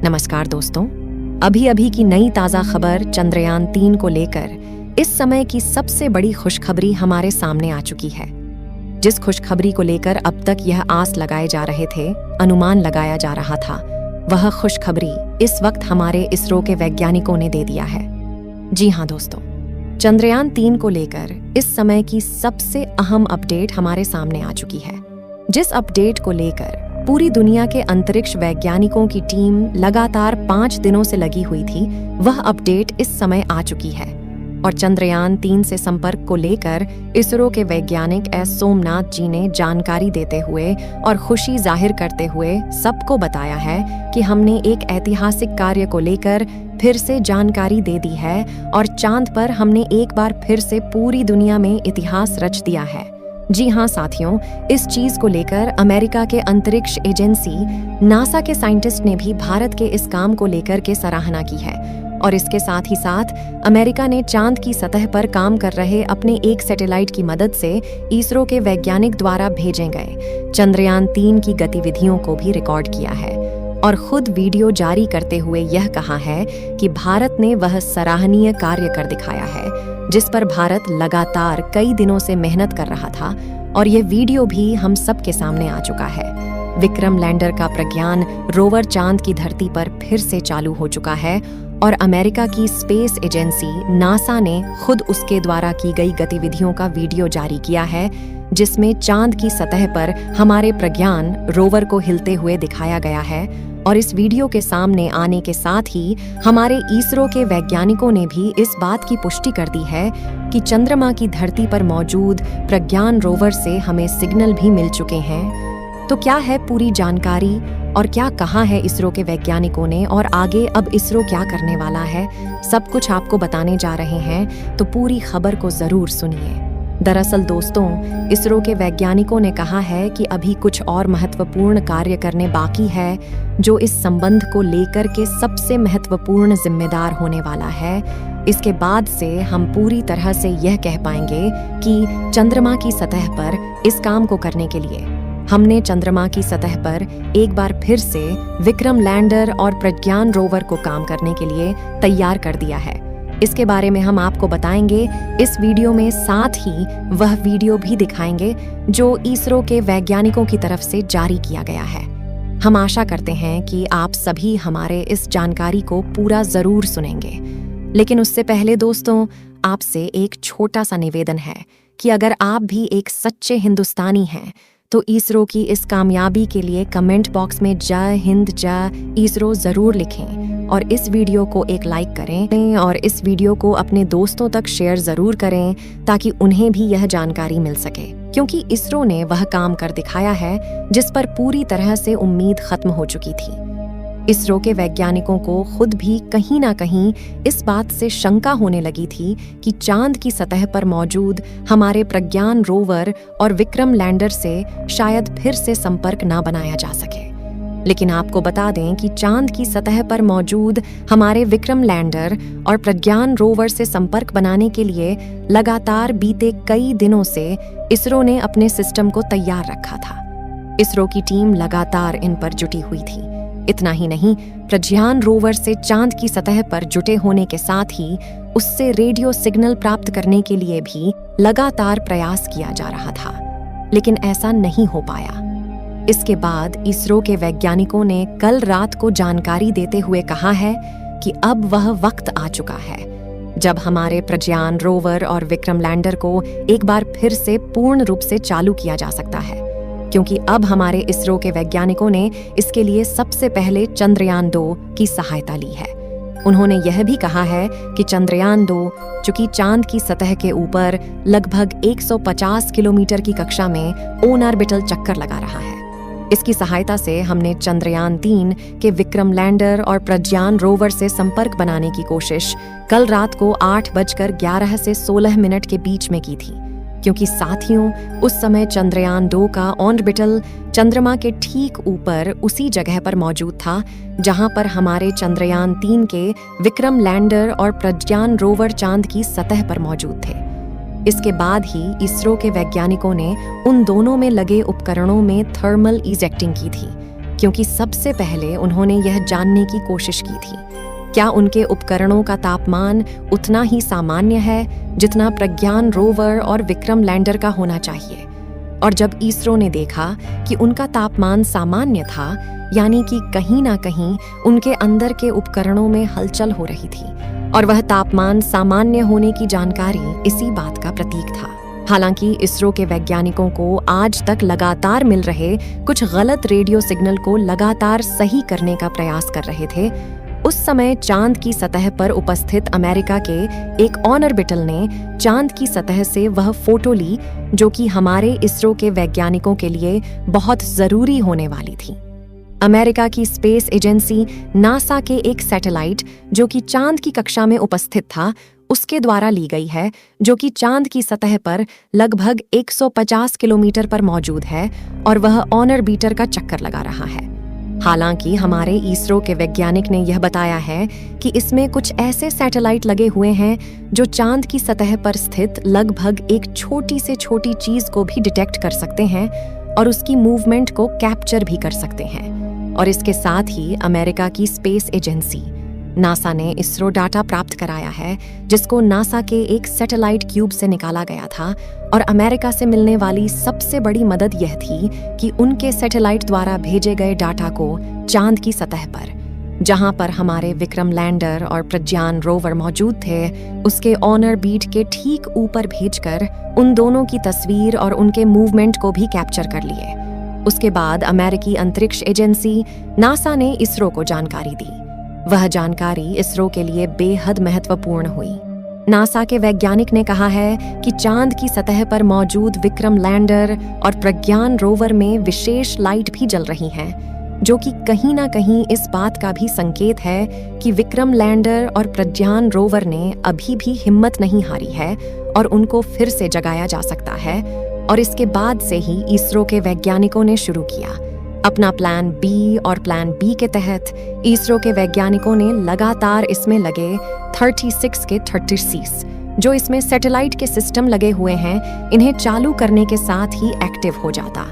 नमस्कार दोस्तों, अभी अभी की नई ताज़ा खबर चंद्रयान 3 को लेकर इस समय की सबसे बड़ी खुशखबरी हमारे सामने आ चुकी है। जिस खुशखबरी को लेकर अब तक यह आस लगाए जा रहे थे, अनुमान लगाया जा रहा था, वह खुशखबरी इस वक्त हमारे इसरो के वैज्ञानिकों ने दे दिया है। जी हाँ दोस्तों, चंद्रयान 3 को लेकर इस समय की सबसे अहम अपडेट हमारे सामने आ चुकी है। जिस अपडेट को लेकर पूरी दुनिया के अंतरिक्ष वैज्ञानिकों की टीम लगातार 5 दिनों से लगी हुई थी, वह अपडेट इस समय आ चुकी है। और चंद्रयान 3 से संपर्क को लेकर इसरो के वैज्ञानिक एस सोमनाथ जी ने जानकारी देते हुए और खुशी जाहिर करते हुए सबको बताया है कि हमने एक ऐतिहासिक कार्य को लेकर फिर से जानकारी दे दी है और चांद पर हमने एक बार फिर से पूरी दुनिया में इतिहास रच दिया है। जी हाँ साथियों, इस चीज को लेकर अमेरिका के अंतरिक्ष एजेंसी नासा के साइंटिस्ट ने भी भारत के इस काम को लेकर के सराहना की है। और इसके साथ ही साथ अमेरिका ने चांद की सतह पर काम कर रहे अपने एक सैटेलाइट की मदद से इसरो के वैज्ञानिक द्वारा भेजे गए चंद्रयान 3 की गतिविधियों को भी रिकॉर्ड किया है और खुद वीडियो जारी करते हुए यह कहा है कि भारत ने वह सराहनीय कार्य कर दिखाया है जिस पर भारत लगातार कई दिनों से मेहनत कर रहा था। और यह वीडियो भी हम सब के सामने आ चुका है। विक्रम लैंडर का प्रज्ञान रोवर चांद की धरती पर फिर से चालू हो चुका है और अमेरिका की स्पेस एजेंसी नासा ने खुद उसके द्वारा की गई गतिविधियों का वीडियो जारी किया है, जिसमें चांद की सतह पर हमारे प्रज्ञान रोवर को हिलते हुए दिखाया गया है। और इस वीडियो के सामने आने के साथ ही हमारे इसरो के वैज्ञानिकों ने भी इस बात की पुष्टि कर दी है कि चंद्रमा की धरती पर मौजूद प्रज्ञान रोवर से हमें सिग्नल भी मिल चुके हैं। तो क्या है पूरी जानकारी और क्या कहा है इसरो के वैज्ञानिकों ने और आगे अब इसरो क्या करने वाला है, सब कुछ आपको बताने जा रहे हैं, तो पूरी खबर को जरूर सुनिए। दरअसल दोस्तों, इसरो के वैज्ञानिकों ने कहा है कि अभी कुछ और महत्वपूर्ण कार्य करने बाकी है जो इस संबंध को लेकर के सबसे महत्वपूर्ण जिम्मेदार होने वाला है। इसके बाद से हम पूरी तरह से यह कह पाएंगे कि चंद्रमा की सतह पर इस काम को करने के लिए हमने चंद्रमा की सतह पर एक बार फिर से विक्रम लैंडर और प्रज्ञान रोवर को काम करने के लिए तैयार कर दिया है। इसके बारे में हम आपको बताएंगे इस वीडियो में, साथ ही वह वीडियो भी दिखाएंगे जो इसरो के वैज्ञानिकों की तरफ से जारी किया गया है। हम आशा करते हैं कि आप सभी हमारे इस जानकारी को पूरा जरूर सुनेंगे। लेकिन उससे पहले दोस्तों, आपसे एक छोटा सा निवेदन है कि अगर आप भी एक सच्चे हिंदुस्तानी हैं तो इसरो की इस कामयाबी के लिए कमेंट बॉक्स में जय हिंद जय इसरो जरूर लिखें और इस वीडियो को एक लाइक करें और इस वीडियो को अपने दोस्तों तक शेयर जरूर करें ताकि उन्हें भी यह जानकारी मिल सके, क्योंकि इसरो ने वह काम कर दिखाया है जिस पर पूरी तरह से उम्मीद खत्म हो चुकी थी। इसरो के वैज्ञानिकों को खुद भी कहीं ना कहीं इस बात से शंका होने लगी थी कि चांद की सतह पर मौजूद हमारे प्रज्ञान रोवर और विक्रम लैंडर से शायद फिर से संपर्क ना बनाया जा सके। लेकिन आपको बता दें कि चांद की सतह पर मौजूद हमारे विक्रम लैंडर और प्रज्ञान रोवर से संपर्क बनाने के लिए लगातार बीते कई दिनों से इसरो ने अपने सिस्टम को तैयार रखा था। इसरो की टीम लगातार इन पर जुटी हुई थी। इतना ही नहीं, प्रज्ञान रोवर से चांद की सतह पर जुटे होने के साथ ही उससे रेडियो सिग्नल प्राप्त करने के लिए भी लगातार प्रयास किया जा रहा था, लेकिन ऐसा नहीं हो पाया। इसके बाद इसरो के वैज्ञानिकों ने कल रात को जानकारी देते हुए कहा है कि अब वह वक्त आ चुका है जब हमारे प्रज्ञान रोवर और विक्रम लैंडर को एक बार फिर से पूर्ण रूप से चालू किया जा सकता है, क्योंकि अब हमारे इसरो के वैज्ञानिकों ने इसके लिए सबसे पहले चंद्रयान 2 की सहायता ली है। उन्होंने यह भी कहा है कि चंद्रयान 2, जो कि चांद की सतह के ऊपर लगभग 150 किलोमीटर की कक्षा में ऑन ऑर्बिटल चक्कर लगा रहा है, इसकी सहायता से हमने चंद्रयान 3 के विक्रम लैंडर और प्रज्ञान रोवर से संपर्क बनाने की कोशिश कल रात को 8:11 से 16 के बीच में की थी, क्योंकि साथियों उस समय चंद्रयान 2 का ऑर्बिटल चंद्रमा के ठीक ऊपर उसी जगह पर मौजूद था जहां पर हमारे चंद्रयान 3 के विक्रम लैंडर और प्रज्ञान रोवर चांद की सतह पर मौजूद थे। इसके बाद ही इसरो के वैज्ञानिकों ने उन दोनों में लगे उपकरणों में थर्मल इजेक्टिंग की थी, क्योंकि सबसे पहले उन्होंने यह जानने की कोशिश की थी क्या उनके उपकरणों का तापमान उतना ही सामान्य है जितना प्रज्ञान रोवर और विक्रम लैंडर का होना चाहिए। और जब इसरो ने देखा कि उनका तापमान सामान्य था, यानी कि कहीं ना कहीं उनके अंदर के उपकरणों में हलचल हो रही थी, और वह तापमान सामान्य होने की जानकारी इसी बात का प्रतीक था। हालांकि इसरो के वैज्ञानिकों को आज तक लगातार मिल रहे कुछ गलत रेडियो सिग्नल को लगातार सही करने का प्रयास कर रहे थे, उस समय चांद की सतह पर उपस्थित अमेरिका के एक ऑर्बिटल ने चांद की सतह से वह फोटो ली जो कि हमारे इसरो के वैज्ञानिकों के लिए बहुत जरूरी होने वाली थी। अमेरिका की स्पेस एजेंसी नासा के एक सैटेलाइट जो कि चांद की कक्षा में उपस्थित था, उसके द्वारा ली गई है, जो कि चांद की सतह पर लगभग 150 किलोमीटर पर मौजूद है और वह ऑर्बिटर का चक्कर लगा रहा है। हालांकि हमारे इसरो के वैज्ञानिक ने यह बताया है कि इसमें कुछ ऐसे सैटेलाइट लगे हुए हैं जो चांद की सतह पर स्थित लगभग एक छोटी से छोटी चीज को भी डिटेक्ट कर सकते हैं और उसकी मूवमेंट को कैप्चर भी कर सकते हैं। और इसके साथ ही अमेरिका की स्पेस एजेंसी नासा ने इसरो डाटा प्राप्त कराया है, जिसको नासा के एक सैटेलाइट क्यूब से निकाला गया था। और अमेरिका से मिलने वाली सबसे बड़ी मदद यह थी कि उनके सैटेलाइट द्वारा भेजे गए डाटा को चांद की सतह पर, जहां पर हमारे विक्रम लैंडर और प्रज्ञान रोवर मौजूद थे, उसके ऑर्बिट के ठीक ऊपर भेजकर उन दोनों की तस्वीर और उनके मूवमेंट को भी कैप्चर कर लिए। उसके बाद अमेरिकी अंतरिक्ष एजेंसी नासा ने इसरो को जानकारी दी। वह जानकारी इसरो के लिए बेहद महत्वपूर्ण हुई। नासा के वैज्ञानिक ने कहा है कि चांद की सतह पर मौजूद विक्रम लैंडर और प्रज्ञान रोवर में विशेष लाइट भी जल रही हैं, जो कि कहीं ना कहीं इस बात का भी संकेत है कि विक्रम लैंडर और प्रज्ञान रोवर ने अभी भी हिम्मत नहीं हारी है और उनको फिर से जगाया जा सकता है। और इसके बाद से ही इसरो के वैज्ञानिकों ने शुरू किया अपना प्लान बी, और प्लान बी के तहत इसरो के वैज्ञानिकों ने लगातार इसमें लगे 36 के 36 जो इसमें सैटेलाइट के सिस्टम लगे हुए हैं, इन्हें चालू करने के साथ ही एक्टिव हो जाता।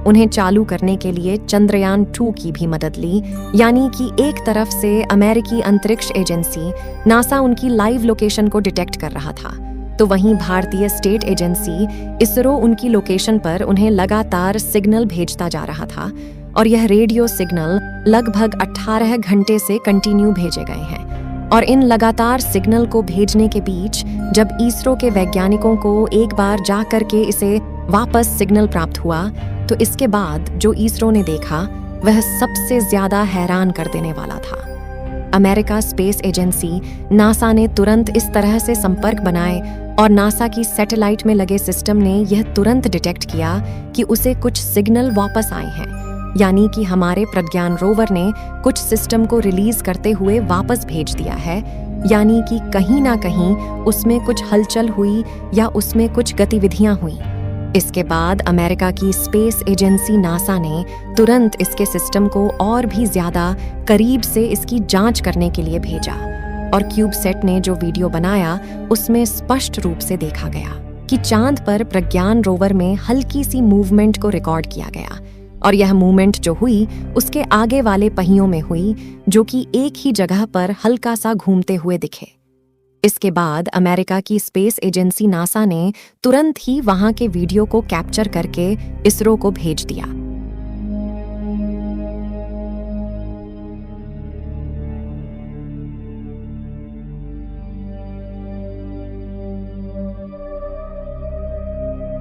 उन्हें चालू करने के लिए चंद्रयान 2 की भी मदद ली, यानी कि एक तरफ से अमेरिकी अंतरिक्ष एजेंसी नासा उनकी लाइव लोकेशन को डिटेक्ट कर रहा था, तो वहीं भारतीय स्टेट एजेंसी इसरो उनकी लोकेशन पर उन्हें लगातार सिग्नल भेजता जा रहा था। और यह रेडियो सिग्नल लगभग 18 घंटे से कंटिन्यू भेजे गए हैं। और इन लगातार सिग्नल को भेजने के बीच जब इसरो के वैज्ञानिकों को एक बार जा करके इसे वापस सिग्नल प्राप्त हुआ, तो इसके बाद जो इसरो ने देखा वह सबसे ज्यादा हैरान कर देने वाला था। अमेरिका स्पेस एजेंसी नासा ने तुरंत इस तरह से संपर्क बनाए और नासा की सैटेलाइट में लगे सिस्टम ने यह तुरंत डिटेक्ट किया कि उसे कुछ सिग्नल वापस आए हैं, यानी कि हमारे प्रज्ञान रोवर ने कुछ सिस्टम को रिलीज करते हुए वापस भेज दिया है, यानी कि कहीं ना कहीं उसमें कुछ हलचल हुई या उसमें कुछ गतिविधियां हुई। इसके बाद अमेरिका की स्पेस एजेंसी नासा ने तुरंत इसके सिस्टम को और भी ज्यादा करीब से इसकी जांच करने के लिए भेजा। और क्यूबसेट ने जो वीडियो बनाया उसमें स्पष्ट रूप से देखा गया कि चांद पर प्रज्ञान रोवर में हल्की सी मूवमेंट को रिकॉर्ड किया गया, और यह मूवमेंट जो हुई उसके आगे वाले पहियों में हुई, जो कि एक ही जगह पर हल्का सा घूमते हुए दिखे। इसके बाद अमेरिका की स्पेस एजेंसी नासा ने तुरंत ही वहां के वीडियो को कैप्चर करके इसरो को भेज दिया।